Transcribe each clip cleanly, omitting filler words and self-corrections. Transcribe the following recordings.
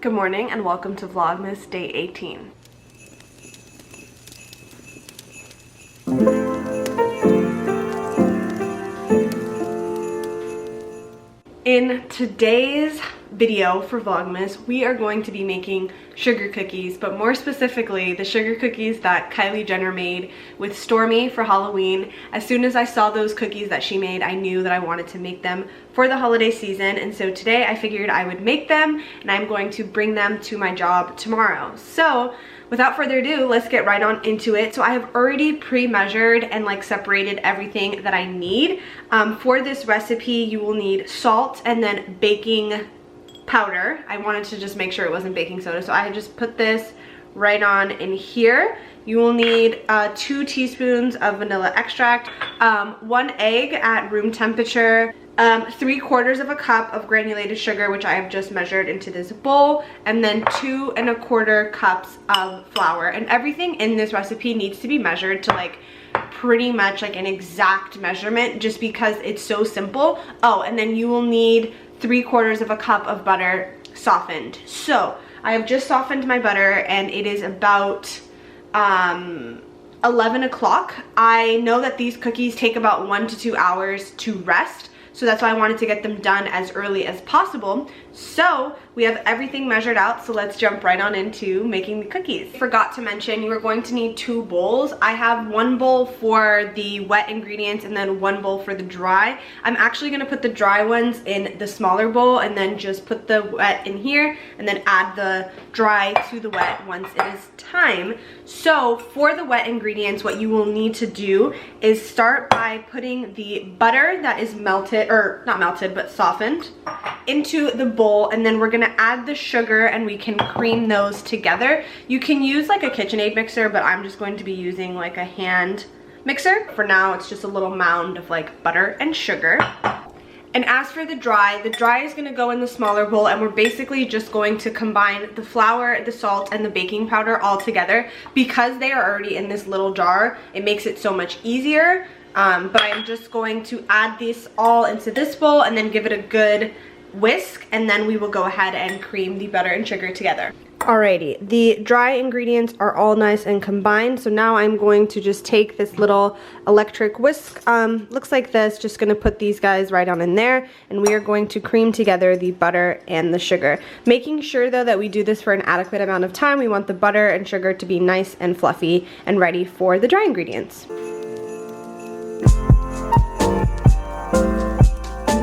Good morning and welcome to Vlogmas Day 18. In today's video for Vlogmas, we are going to be making sugar cookies, but more specifically, the sugar cookies that Kylie Jenner made with Stormy for Halloween. As soon as I saw those cookies that she made, I knew that I wanted to make them for the holiday season, and so today I figured I would make them, and I'm going to bring them to my job tomorrow. So without further ado, let's get right on into it. So I have already pre-measured and separated everything that I need. For this recipe, you will need salt and then baking powder. I wanted to just make sure it wasn't baking soda, so I just put this right on in here. You will need 2 teaspoons of vanilla extract, 1 egg at room temperature, 3/4 of a cup of granulated sugar, which I have just measured into this bowl, and then 2 1/4 cups of flour. And everything in this recipe needs to be measured to pretty much an exact measurement, just because it's so simple. Oh, and then you will need 3/4 of a cup of butter softened. So I have just softened my butter and it is about 11 o'clock. I know that these cookies take about 1 to 2 hours to rest, so that's why I wanted to get them done as early as possible. So we have everything measured out, so let's jump right on into making the cookies. Forgot to mention, you are going to need 2 bowls. I have 1 bowl for the wet ingredients and then 1 bowl for the dry. I'm actually gonna put the dry ones in the smaller bowl and then just put the wet in here and then add the dry to the wet once it is time. So for the wet ingredients, what you will need to do is start by putting the butter that is melted, or not melted, but softened, into the bowl, and then we're gonna add the sugar and we can cream those together. You can use a KitchenAid mixer, but I'm just going to be using a hand mixer. For now, it's just a little mound of butter and sugar. And as for the dry is gonna go in the smaller bowl, and we're basically just going to combine the flour, the salt, and the baking powder all together. Because they are already in this little jar, it makes it so much easier. But I'm just going to add this all into this bowl and then give it a good whisk, and then we will go ahead and cream the butter and sugar together. Alrighty, the dry ingredients are all nice and combined, so now I'm going to just take this little electric whisk, looks like this, just gonna put these guys right on in there, and we are going to cream together the butter and the sugar. Making sure though that we do this for an adequate amount of time. We want the butter and sugar to be nice and fluffy and ready for the dry ingredients.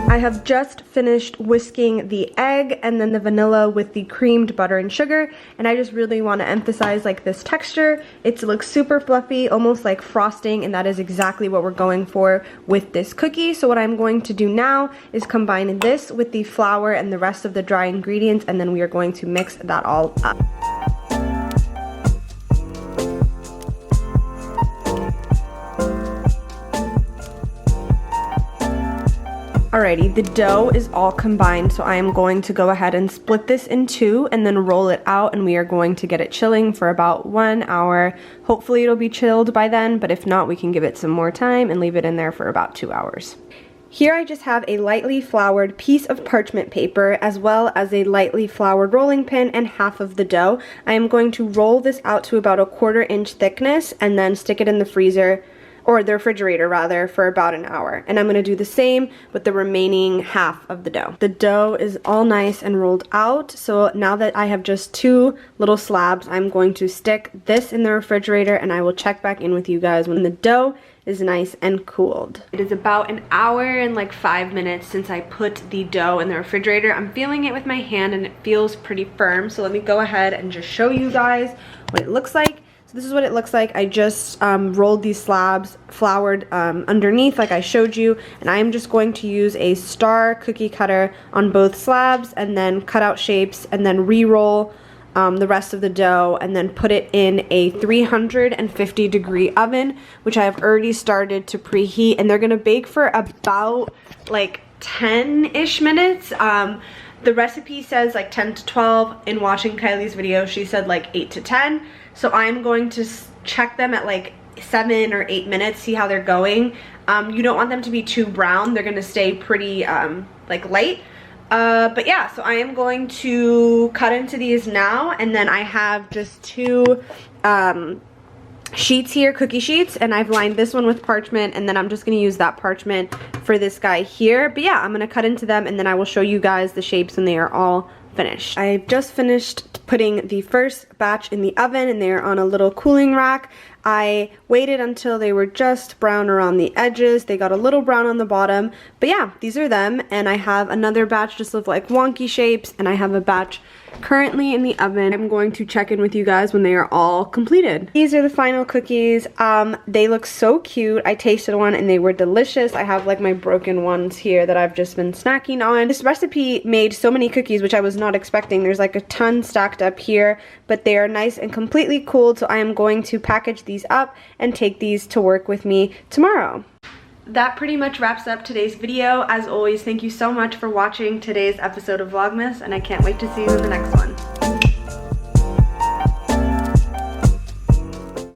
I have just finished whisking the egg and then the vanilla with the creamed butter and sugar, and I just really want to emphasize this texture. It looks super fluffy, almost like frosting, and that is exactly what we're going for with this cookie. So what I'm going to do now is combine this with the flour and the rest of the dry ingredients, and then we are going to mix that all up. Alrighty, the dough is all combined, so I am going to go ahead and split this in 2 and then roll it out, and we are going to get it chilling for about 1 hour. Hopefully it'll be chilled by then, but if not, we can give it some more time and leave it in there for about 2 hours. Here I just have a lightly floured piece of parchment paper as well as a lightly floured rolling pin and half of the dough. I am going to roll this out to about a 1/4 inch thickness and then stick it in the freezer, or the refrigerator rather, for about an hour. And I'm gonna do the same with the remaining half of the dough. The dough is all nice and rolled out, so now that I have just 2 little slabs, I'm going to stick this in the refrigerator, and I will check back in with you guys when the dough is nice and cooled. It is about an hour and 5 minutes since I put the dough in the refrigerator. I'm feeling it with my hand and it feels pretty firm, so let me go ahead and just show you guys what it looks like. So this is what it looks like. I just rolled these slabs, floured underneath like I showed you, and I'm just going to use a star cookie cutter on both slabs and then cut out shapes and then re-roll the rest of the dough and then put it in a 350-degree oven, which I have already started to preheat, and they're gonna bake for about 10-ish minutes. The recipe says 10 to 12. In watching Kylie's video, she said 8 to 10. So I'm going to check them at 7 or 8 minutes, see how they're going. You don't want them to be too brown. They're gonna stay pretty light. But yeah, so I am going to cut into these now, and then I have just two sheets here, cookie sheets, and I've lined this one with parchment, and then I'm just going to use that parchment for this guy here. But yeah, I'm going to cut into them, and then I will show you guys the shapes when they are all finished. I just finished putting the first batch in the oven, and they are on a little cooling rack. I waited until they were just brown around the edges. They got a little brown on the bottom, but yeah, these are them. And I have another batch just of like wonky shapes, and I have a batch currently in the oven. I'm going to check in with you guys when they are all completed. These are the final cookies. They look so cute. I tasted one and they were delicious. I have like my broken ones here that I've just been snacking on. This recipe made so many cookies, which I was not expecting. There's like a ton stacked up here, but they are nice and completely cooled, so I am going to package these up and take these to work with me tomorrow. That pretty much wraps up today's video. As always, thank you so much for watching today's episode of Vlogmas, and I can't wait to see you in the next one.